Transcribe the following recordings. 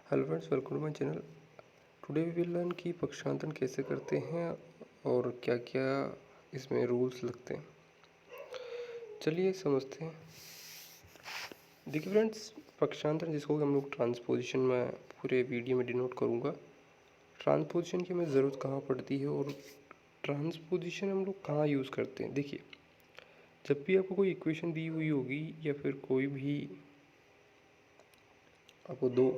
Hello friends, welcome to my channel. Today we will learn कि पक्षांतरण कैसे करते हैं और क्या क्या इसमें रूल्स लगते हैं। चलिए समझते हैं। देखिए फ्रेंड्स, पक्षांतरण जिसको हम लोग ट्रांसपोजिशन में पूरे वीडियो में डिनोट करूँगा। ट्रांसपोजिशन की हमें ज़रूरत कहाँ पड़ती है और ट्रांसपोजिशन हम लोग कहाँ यूज़ करते हैं। देखिए, जब भी आपको कोई इक्वेशन दी हुई होगी या फिर कोई भी आपको दो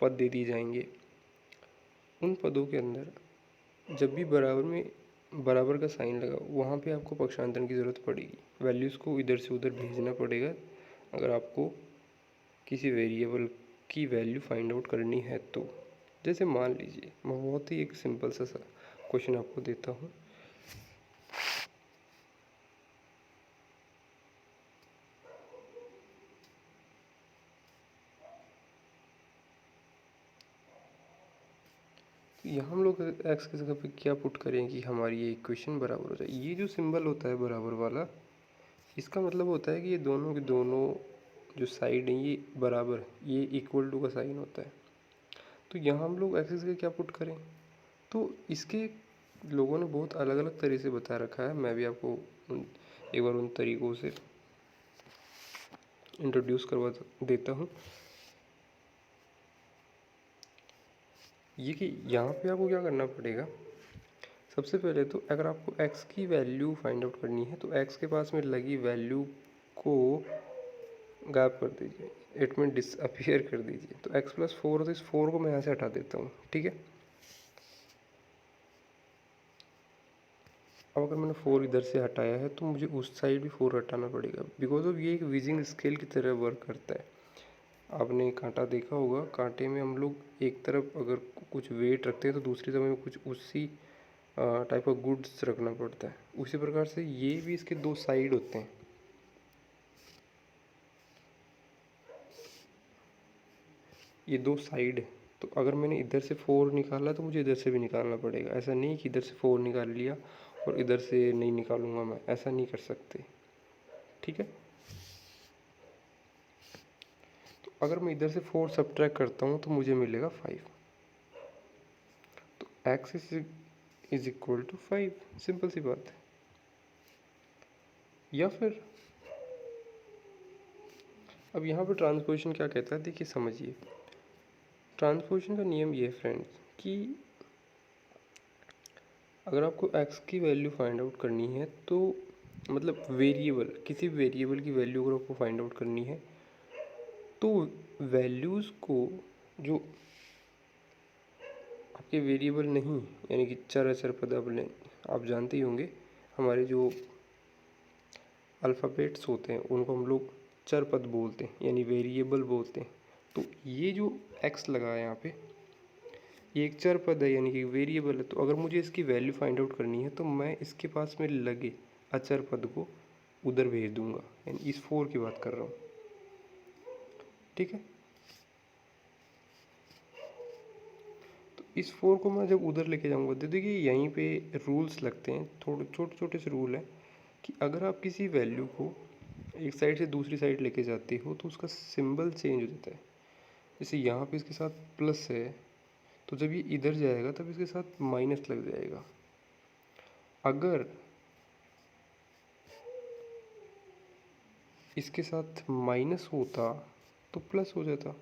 पद दे दिए जाएंगे, उन पदों के अंदर जब भी बराबर का साइन लगा वहाँ पे आपको पक्षांतरण की ज़रूरत पड़ेगी। वैल्यूज़ को इधर से उधर भेजना पड़ेगा अगर आपको किसी वेरिएबल की वैल्यू फाइंड आउट करनी है तो। जैसे मान लीजिए, मैं बहुत ही एक सिंपल सा क्वेश्चन आपको देता हूँ। तो यहाँ हम लोग एक्स की जगह पे क्या पुट करें कि हमारी ये इक्वेशन बराबर हो जाए। ये जो सिंबल होता है बराबर वाला, इसका मतलब होता है कि ये दोनों के दोनों जो साइड हैं ये बराबर है, ये इक्वल टू का साइन होता है। तो यहाँ हम लोग एक्सिस के क्या पुट करें, तो इसके लोगों ने बहुत अलग अलग तरीके से बता रखा है। मैं भी आपको एक बार उन तरीक़ों से इंट्रोड्यूस करवा देता हूँ। ये कि यहाँ पे आपको क्या करना पड़ेगा। सबसे पहले तो अगर आपको x की वैल्यू फाइंड आउट करनी है तो x के पास में लगी वैल्यू को गायब कर दीजिए, इट मीन डिसअपियर कर दीजिए। तो x+4, तो इस 4 को मैं यहाँ से हटा देता हूँ, ठीक है। अब अगर मैंने 4 इधर से हटाया है तो मुझे उस साइड भी 4 हटाना पड़ेगा, बिकॉज ऑफ ये एक वीजिंग स्केल की तरह वर्क करता है। आपने कांटा देखा होगा, कांटे में हम लोग एक तरफ अगर कुछ वेट रखते हैं तो दूसरी तरफ में कुछ उसी टाइप ऑफ गुड्स रखना पड़ता है। उसी प्रकार से ये भी इसके दो साइड होते हैं। ये दो साइड है, तो अगर मैंने इधर से 4 निकाला तो मुझे इधर से भी निकालना पड़ेगा। ऐसा नहीं कि इधर से 4 निकाल लिया और इधर से नहीं निकालूंगा, मैं ऐसा नहीं कर सकते, ठीक है। तो अगर मैं इधर से 4 सब्ट्रैक्ट करता हूँ तो मुझे मिलेगा 5। तो x is equal to 5, simple सी बात है। या फिर अब यहाँ पर ट्रांसपोजिशन क्या कहता है, देखिए समझिए। ट्रांसपोजिशन का नियम ये है फ्रेंड्स कि अगर आपको x की वैल्यू फाइंड आउट करनी है तो मतलब वेरिएबल, किसी वेरिएबल की वैल्यू अगर आपको फाइंड आउट करनी है तो वैल्यूज़ को, जो आपके वेरिएबल नहीं यानी कि चर अचर पद, आप जानते ही होंगे हमारे जो अल्फ़ाबेट्स होते हैं उनको हम लोग चर पद बोलते हैं यानी वेरिएबल बोलते हैं। तो ये जो x लगा है यहाँ पे, ये एक चर पद है यानी कि वेरिएबल है। तो अगर मुझे इसकी वैल्यू फाइंड आउट करनी है तो मैं इसके पास में लगे अचर पद को उधर भेज दूंगा, यानी इस 4 की बात कर रहा हूँ, ठीक है। तो इस 4 को मैं जब उधर लेके जाऊंगा तो देखिए यहीं पे रूल्स लगते हैं, थोड़े छोटे छोटे से रूल हैं कि अगर आप किसी वैल्यू को एक साइड से दूसरी साइड लेके जाते हो तो उसका सिंबल चेंज हो जाता है। जैसे यहाँ पे इसके साथ प्लस है, तो जब ये इधर जाएगा तब इसके साथ माइनस लग जाएगा। अगर इसके साथ माइनस होता तो प्लस हो जाता।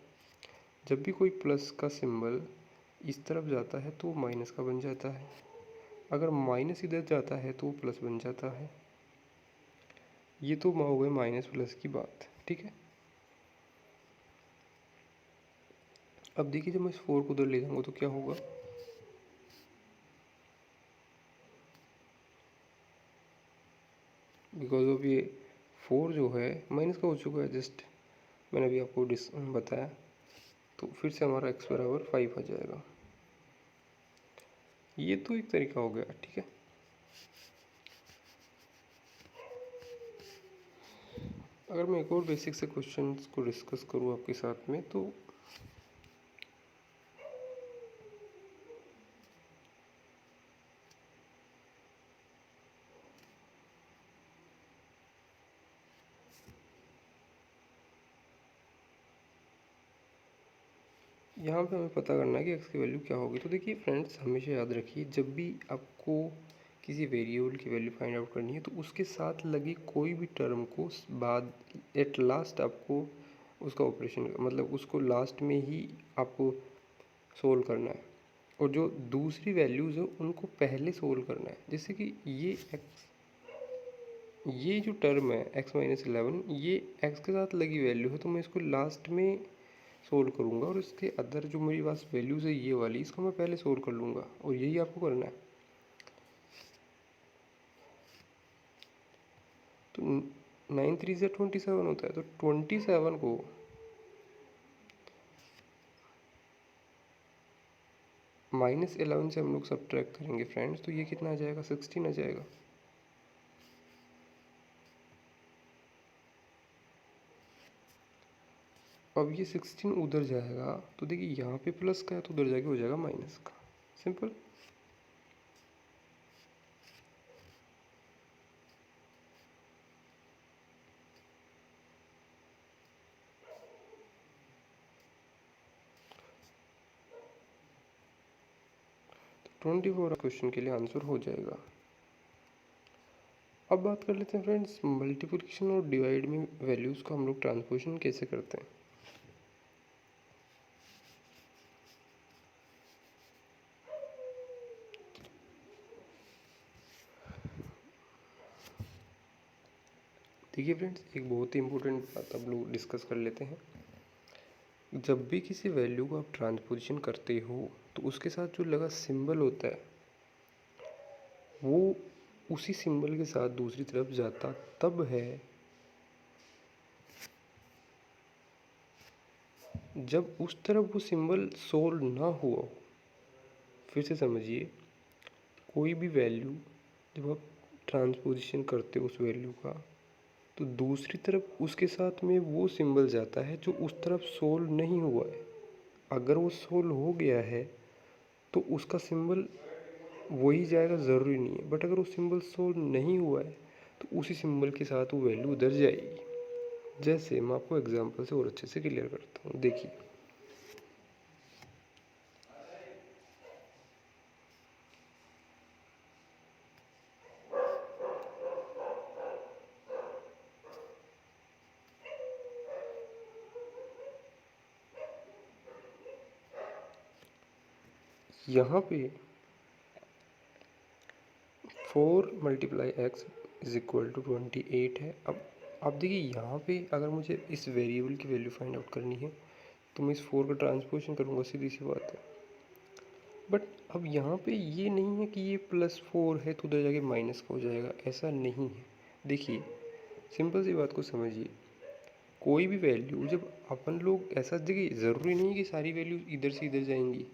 जब भी कोई प्लस का सिंबल इस तरफ जाता है तो वो माइनस का बन जाता है, अगर माइनस इधर जाता है तो वो प्लस बन जाता है। ये तो हो गई माइनस प्लस की बात, ठीक है। अब देखिए, जब मैं इस 4 को उधर ले जाऊंगा तो क्या होगा, बिकॉज ऑफ ये 4 जो है माइनस का हो चुका है, जस्ट मैंने अभी आपको बताया। तो फिर से हमारा x बराबर 5 आ जाएगा। ये तो एक तरीका हो गया, ठीक है। अगर मैं एक और बेसिक से क्वेश्चन को डिस्कस करूँ आपके साथ में, तो यहाँ पे हमें पता करना है कि एक्स की वैल्यू क्या होगी। तो देखिए फ्रेंड्स, हमेशा याद रखिए, जब भी आपको किसी वेरिएबल की वैल्यू फाइंड आउट करनी है तो उसके साथ लगी कोई भी टर्म को बाद एट लास्ट आपको उसका ऑपरेशन, मतलब उसको लास्ट में ही आपको सोल्व करना है, और जो दूसरी वैल्यूज़ है उनको पहले सोल्व करना है। जैसे कि ये जो टर्म है x-11, ये x के साथ लगी वैल्यू है, तो मैं इसको लास्ट में सोल्व करूँगा, और इसके अदर जो मेरी पास वैल्यूज़ है ये वाली, इसको मैं पहले सोल्व कर लूँगा, और यही आपको करना है। तो 9 3 से 27 होता है, तो 27 को -11 से हम लोग सब्ट्रैक्ट करेंगे फ्रेंड्स, तो ये कितना आ जाएगा, 16 आ जाएगा। अब ये 16 उधर जाएगा, तो देखिए यहाँ पे प्लस का है तो उधर जाके हो जाएगा माइनस का, सिंपल। तो 24 क्वेश्चन के लिए आंसर हो जाएगा। अब बात कर लेते हैं फ्रेंड्स, मल्टीप्लिकेशन और डिवाइड में वैल्यूज़ को हम लोग ट्रांसपोजिशन कैसे करते हैं। देखिए फ्रेंड्स, एक बहुत ही इंपॉर्टेंट बात अब लोग डिस्कस कर लेते हैं। जब भी किसी वैल्यू को आप ट्रांसपोजिशन करते हो तो उसके साथ जो लगा सिंबल होता है वो उसी सिंबल के साथ दूसरी तरफ जाता तब है जब उस तरफ वो सिंबल सोल्व ना हुआ हो। फिर से समझिए, कोई भी वैल्यू जब आप ट्रांसपोजिशन करते हो उस वैल्यू का, तो दूसरी तरफ उसके साथ में वो सिंबल जाता है जो उस तरफ सोल्व नहीं हुआ है। अगर वो सोल्व हो गया है तो उसका सिंबल वही जाएगा, ज़रूरी नहीं है, बट अगर वो सिंबल सोल्व नहीं हुआ है तो उसी सिंबल के साथ वो वैल्यू उधर जाएगी। जैसे मैं आपको एग्जांपल से और अच्छे से क्लियर करता हूँ, देखिए। यहाँ पे 4 multiply x is equal to 28 है। अब देखिए, यहाँ पे अगर मुझे इस वेरिएबल की वैल्यू फाइंड आउट करनी है तो मैं इस 4 का ट्रांसपोजिशन करूँगा, सीधी सी बात है। बट अब यहाँ पे ये नहीं है कि ये +4 है तो उधर जाके माइनस का हो जाएगा, ऐसा नहीं है। देखिए, सिंपल सी बात को समझिए, कोई भी वैल्यू जब अपन लोग ऐसा, देखिए ज़रूरी नहीं है कि सारी वैल्यू इधर से इधर जाएंगी।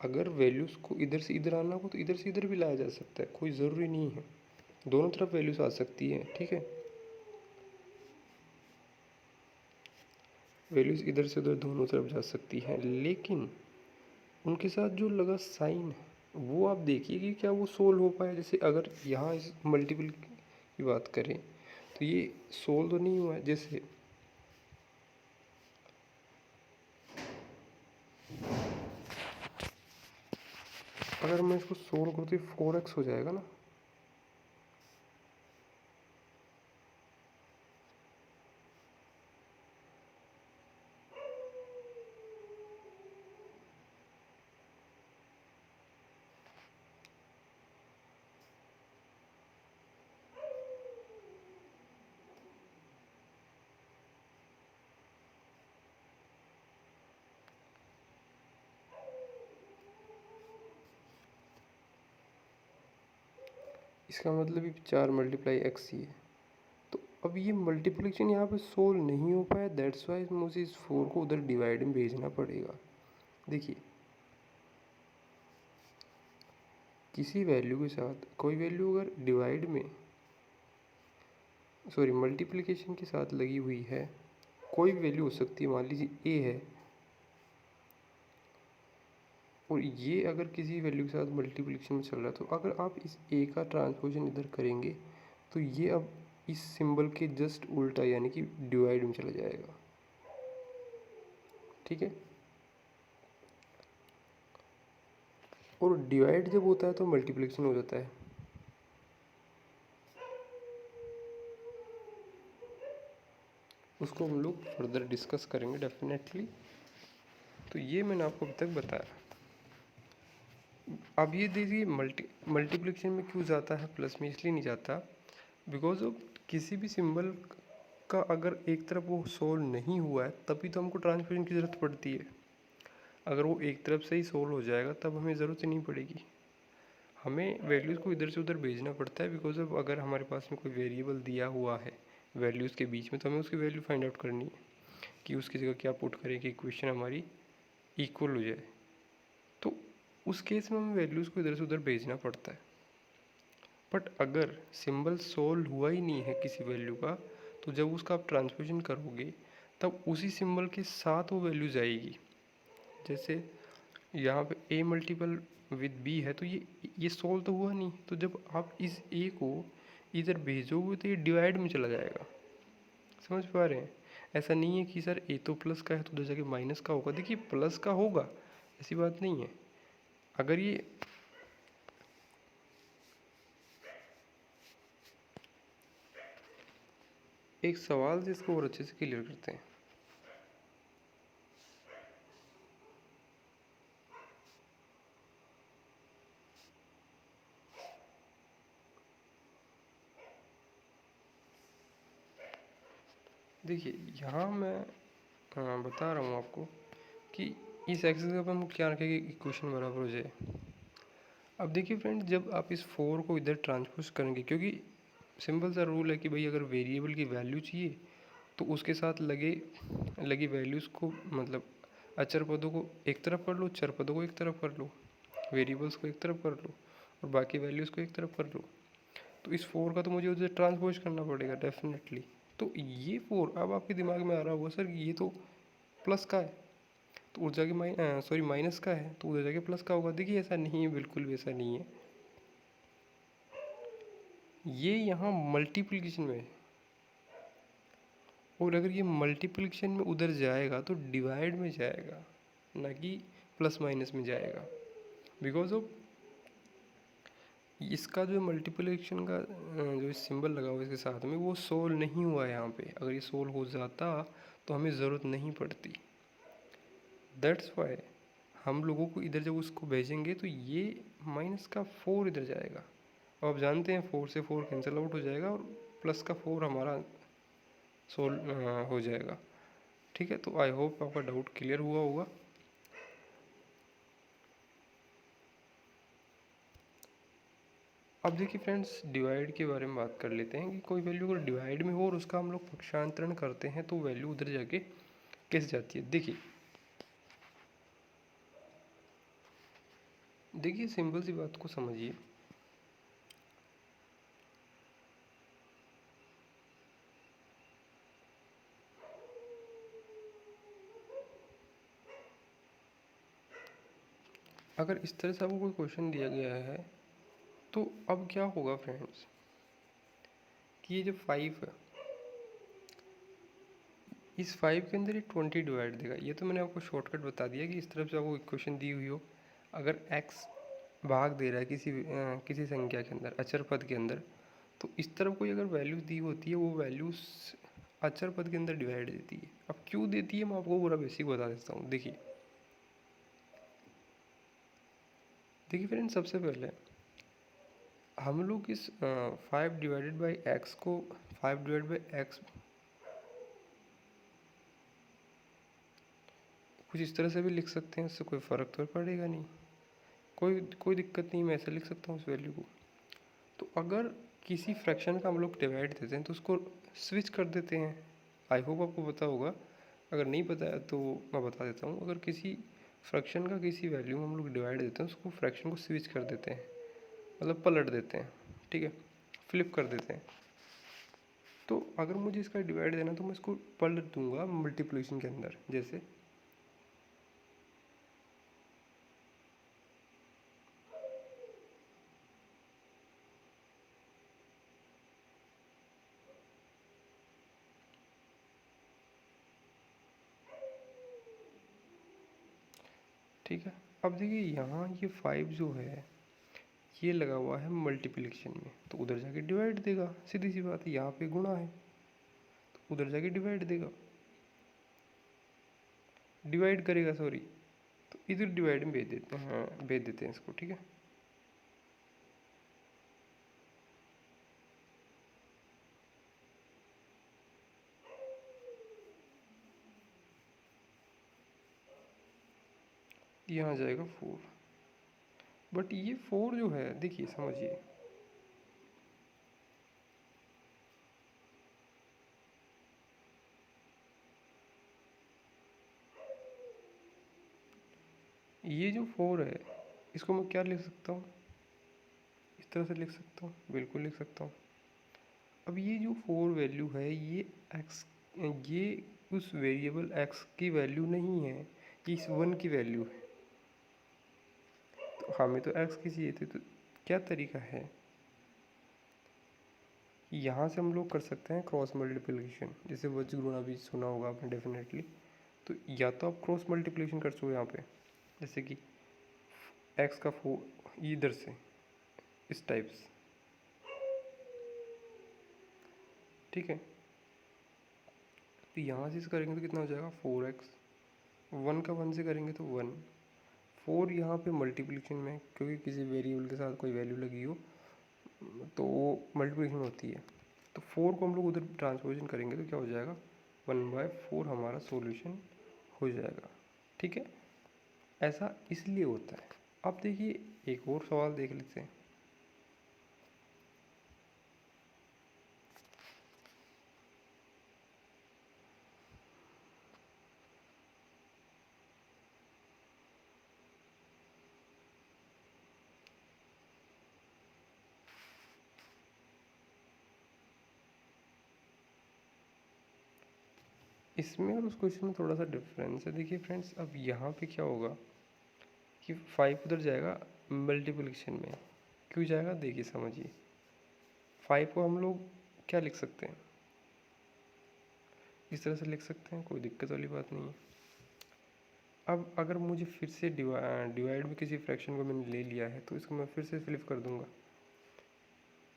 अगर वैल्यूज़ को इधर से इधर आना हो तो इधर से इधर भी लाया जा सकता है, कोई ज़रूरी नहीं है। दोनों तरफ वैल्यूज़ आ सकती हैं, ठीक है। वैल्यूज़ इधर से उधर दोनों तरफ जा सकती हैं, लेकिन उनके साथ जो लगा साइन है वो आप देखिए कि क्या वो सोल्व हो पाया। जैसे अगर यहाँ इस मल्टीपल की बात करें तो ये सोल्व तो नहीं हुआ है। जैसे अगर मैं इसको सोल्व करूँ तो 4x हो जाएगा ना। इसका मतलब ये 4 मल्टीप्लाई एक्स ही है। तो अब ये मल्टीप्लिकेशन यहाँ पे सोल्व नहीं हो पाया, दैट्स वाई मुझे इस 4 को उधर डिवाइड में भेजना पड़ेगा। देखिए, किसी वैल्यू के साथ कोई वैल्यू अगर डिवाइड में, सॉरी मल्टीप्लिकेशन के साथ लगी हुई है, कोई भी वैल्यू हो सकती है, मान लीजिए ए है, और ये अगर किसी वैल्यू के साथ मल्टीप्लिकेशन में चल रहा है, तो अगर आप इस ए का ट्रांसपोजिशन इधर करेंगे तो ये अब इस सिंबल के जस्ट उल्टा यानी कि डिवाइड में चला जाएगा, ठीक है। और डिवाइड जब होता है तो मल्टीप्लिकेशन हो जाता है। उसको हम लोग फर्दर डिस्कस करेंगे डेफिनेटली। तो ये मैंने आपको अभी तक बताया। अब ये देखिए मल्टीप्लिकेशन में क्यों जाता है प्लस में, इसलिए नहीं जाता बिकॉज ऑफ किसी भी सिंबल का अगर एक तरफ वो सोल्व नहीं हुआ है तभी तो हमको ट्रांसपोजिशन की ज़रूरत पड़ती है। अगर वो एक तरफ से ही सोल्व हो जाएगा तब हमें ज़रूरत ही नहीं पड़ेगी। हमें वैल्यूज़ को इधर से उधर भेजना पड़ता है बिकॉज ऑफ अगर हमारे पास में कोई वेरिएबल दिया हुआ है वैल्यूज़ के बीच में तो हमें उसकी वैल्यू फाइंड आउट करनी है कि उसकी जगह क्या पुट करें कि इक्वेशन हमारी इक्वल हो जाए। तो उस केस में हमें वैल्यूज़ को इधर से उधर भेजना पड़ता है। बट अगर सिंबल सोल्व हुआ ही नहीं है किसी वैल्यू का तो जब उसका आप ट्रांसपोजिशन करोगे तब उसी सिंबल के साथ वो वैल्यूज आएगी। जैसे यहाँ पे a मल्टीपल विद b है तो ये सोल्व तो हुआ नहीं, तो जब आप इस a को इधर भेजोगे तो ये डिवाइड में चला जाएगा। समझ पा रहे हैं? ऐसा नहीं है कि सर a तो प्लस का है तो उधर जाके माइनस का होगा। देखिए प्लस का होगा, ऐसी बात नहीं है। अगर ये एक सवाल से इसको और अच्छे से क्लियर करते हैं। देखिए यहाँ मैं बता रहा हूँ आपको कि इस एक्सिस का हम क्या रखेंगे इक्वेशन बराबर हो जाए। अब देखिए फ्रेंड्स, जब आप इस 4 को इधर ट्रांसपोज करेंगे, क्योंकि सिंपल सा रूल है कि भाई अगर वेरिएबल की वैल्यू चाहिए तो उसके साथ लगी वैल्यूज़ को मतलब अचर पदों को एक तरफ कर लो, चर पदों को एक तरफ कर लो, वेरिएबल्स को एक तरफ कर लो और बाकी वैल्यूज़ को एक तरफ कर लो। तो इस 4 का तो मुझे उधर ट्रांसपोज करना पड़ेगा डेफिनेटली। तो ये 4 अब आपके दिमाग में आ रहा होगा सर ये तो प्लस का है तो उधर जाके माइनस का है तो उधर जाके प्लस का होगा। देखिए ऐसा नहीं है, बिल्कुल भी ऐसा नहीं है। ये यहाँ मल्टीप्लिकेशन में है और अगर ये मल्टीप्लिकेशन में उधर जाएगा तो डिवाइड में जाएगा, ना कि प्लस माइनस में जाएगा। बिकॉज ऑफ इसका जो मल्टीप्लिकेशन का जो सिंबल लगा हुआ है इसके साथ में वो सोल्व नहीं हुआ है यहाँ पे। अगर ये सोल्व हो जाता तो हमें ज़रूरत नहीं पड़ती। दैट्स वाई हम लोगों को इधर जब उसको भेजेंगे तो ये माइनस का 4 इधर जाएगा और आप जानते हैं 4 से 4 कैंसिल आउट हो जाएगा और प्लस का 4 हमारा सोल्व हो जाएगा। ठीक है, तो आई होप आपका डाउट क्लियर हुआ होगा। अब देखिए फ्रेंड्स, डिवाइड के बारे में बात कर लेते हैं कि कोई वैल्यू अगर डिवाइड में हो और उसका हम लोग पक्षांतरण करते हैं तो वैल्यू उधर जाके कैसे जाती है। देखिए सिंपल सी बात को समझिए। अगर इस तरह से आपको कोई क्वेश्चन दिया गया है तो अब क्या होगा फ्रेंड्स कि ये जो 5 है इस 5 के अंदर ये 20 डिवाइड देगा। ये तो मैंने आपको शॉर्टकट बता दिया कि इस तरफ से आपको इक्वेशन दी हुई हो, अगर x भाग दे रहा है किसी संख्या के अंदर अचर पद के अंदर, तो इस तरफ कोई अगर वैल्यू दी होती है वो वैल्यूज अचर पद के अंदर डिवाइड देती है। अब क्यों देती है मैं आपको पूरा बेसिक बता देता हूँ। देखिए फ्रेंड्स, सबसे पहले हम लोग इस 5 डिवाइडेड बाई एक्स को 5 डिवाइड बाई एक्स कुछ इस तरह से भी लिख सकते हैं, उससे कोई फ़र्क तो पड़ेगा नहीं, कोई दिक्कत नहीं, मैं ऐसे लिख सकता हूँ उस वैल्यू को। तो अगर किसी फ्रैक्शन का हम लोग डिवाइड देते हैं तो उसको स्विच कर देते हैं। आई होप आपको पता होगा, अगर नहीं पता है तो मैं बता देता हूँ। अगर किसी फ्रैक्शन का किसी वैल्यू में हम लोग डिवाइड देते हैं उसको फ्रैक्शन को स्विच कर देते हैं, मतलब पलट देते हैं। ठीक है, फ्लिप कर देते हैं। तो अगर मुझे इसका डिवाइड देना तो मैं इसको पलट दूंगा मल्टीप्लिकेशन के अंदर। जैसे ठीक है, अब देखिए यहाँ ये 5 जो है ये लगा हुआ है मल्टीप्लिकेशन में, तो उधर जाके डिवाइड देगा, सीधी सी बात है। यहाँ पे गुणा है तो उधर जाके डिवाइड देगा, डिवाइड करेगा सॉरी, तो इधर डिवाइड में भेज देते हैं, हाँ भेज देते हैं इसको, ठीक है। यहाँ जाएगा 4, बट ये 4 जो है देखिए समझिए, ये जो 4 है इसको मैं क्या लिख सकता हूँ, इस तरह से लिख सकता हूँ, बिल्कुल लिख सकता हूँ। अब ये जो 4 वैल्यू है ये x, ये उस वेरिएबल x की वैल्यू नहीं है, ये इस 1 की वैल्यू है। तो हमें तो x की चाहिए थी, तो क्या तरीका है, यहाँ से हम लोग कर सकते हैं क्रॉस मल्टीप्लिकेशन, जैसे वज्र गुणा भी सुना होगा आपने डेफिनेटली। तो या तो आप क्रॉस मल्टीप्लिकेशन कर सकते हो यहाँ पे, जैसे कि x का 4 इधर से इस टाइप से, ठीक है। तो यहाँ से करेंगे तो कितना हो जाएगा 4x, 1 का 1 से करेंगे तो 1, 4 यहाँ पे मल्टीप्लिकेशन में, क्योंकि किसी वेरिएबल के साथ कोई वैल्यू लगी हो तो वो मल्टीप्लिकेशन होती है। तो 4 को हम लोग उधर ट्रांसपोजिशन करेंगे तो क्या हो जाएगा 1/4 हमारा सॉल्यूशन हो जाएगा, ठीक है। ऐसा इसलिए होता है। अब देखिए एक और सवाल देख लेते हैं। इसमें और उस क्वेश्चन में थोड़ा सा डिफरेंस है। देखिए फ्रेंड्स, अब यहाँ पे क्या होगा कि 5 उधर जाएगा मल्टीप्लिकेशन में, क्यों जाएगा देखिए समझिए। 5 को हम लोग क्या लिख सकते हैं, इस तरह से लिख सकते हैं, कोई दिक्कत वाली बात नहीं है। अब अगर मुझे फिर से डिवाइड में किसी फ्रैक्शन को मैंने ले लिया है तो इसको मैं फिर से फ्लिप कर दूंगा,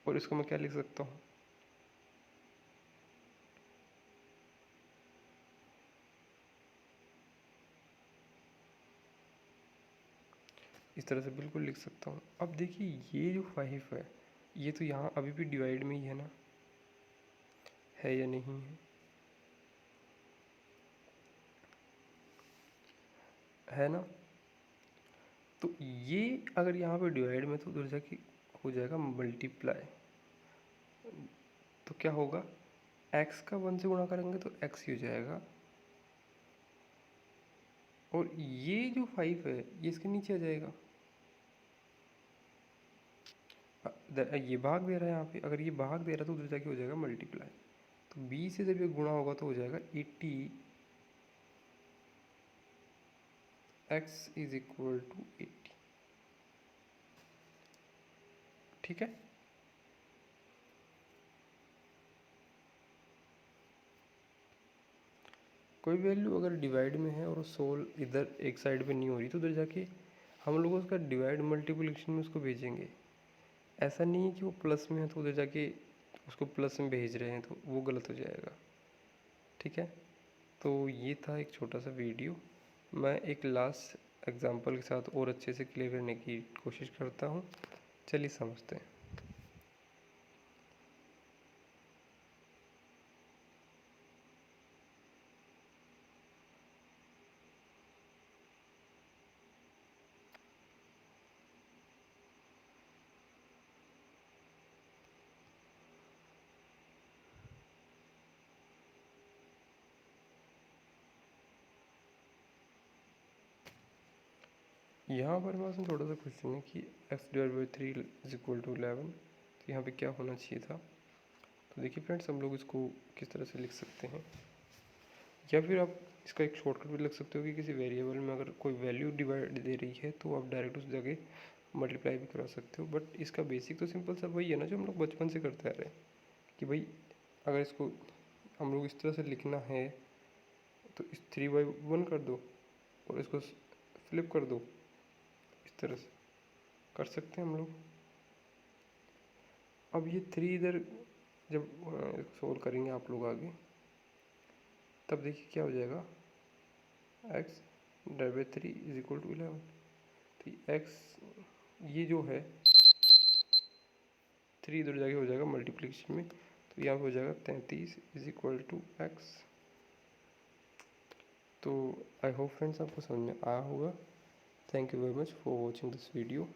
और इसको मैं क्या लिख सकता हूँ, इस तरह से बिल्कुल लिख सकता हूँ। अब देखिए ये जो 5 है ये तो यहाँ अभी भी डिवाइड में ही है ना, है या नहीं है ना। तो ये अगर यहाँ पे डिवाइड में तो उधर जाके हो जाएगा मल्टीप्लाई, तो क्या होगा x का 1 से गुणा करेंगे तो x ही हो जाएगा, और ये जो 5 है ये इसके नीचे आ जाएगा। ये भाग दे रहा है यहाँ पे, अगर ये भाग दे रहा है तो उधर जाके हो जाएगा मल्टीप्लाई, तो b से जब ये गुणा होगा तो हो जाएगा 80, x इज इक्वल टू 80, ठीक है। कोई वैल्यू अगर डिवाइड में है और सोल इधर एक साइड पे नहीं हो रही तो उधर जाके हम लोग उसका डिवाइड मल्टीप्लिकेशन में उसको भेजेंगे। ऐसा नहीं है कि वो प्लस में है तो उधर जाके उसको प्लस में भेज रहे हैं, तो वो गलत हो जाएगा, ठीक है। तो ये था एक छोटा सा वीडियो, मैं एक लास्ट एग्जांपल के साथ और अच्छे से क्लियर करने की कोशिश करता हूँ। चलिए समझते हैं। यहाँ पर हमारे पास थोड़ा सा क्वेश्चन है कि x/3 इज इक्वल टू 11, तो यहाँ पे क्या होना चाहिए था। तो देखिए फ्रेंड्स, हम लोग इसको किस तरह से लिख सकते हैं, या फिर आप इसका एक शॉर्टकट भी लिख सकते हो कि किसी वेरिएबल में अगर कोई वैल्यू डिवाइड दे रही है तो आप डायरेक्ट उस जगह मल्टीप्लाई भी करा सकते हो। बट इसका बेसिक तो सिंपल सा वही है ना जो हम लोग बचपन से करते आ रहे हैं, कि भाई अगर इसको हम लोग इस तरह से लिखना है तो इस 3/1 कर दो और इसको फ्लिप कर दो, तरह से कर सकते हैं हम लोग। अब ये 3 इधर जब सोल्व करेंगे आप लोग आगे, तब देखिए क्या हो जाएगा, x divide by 3 is equal to 11। तो x ये जो है 3 इधर जाके हो जाएगा मल्टीप्लिकेशन में, तो यहाँ पे हो जाएगा 33 इज इक्वल टू x। तो आई होप फ्रेंड्स आपको समझ में आया होगा। Thank you very much for watching this video.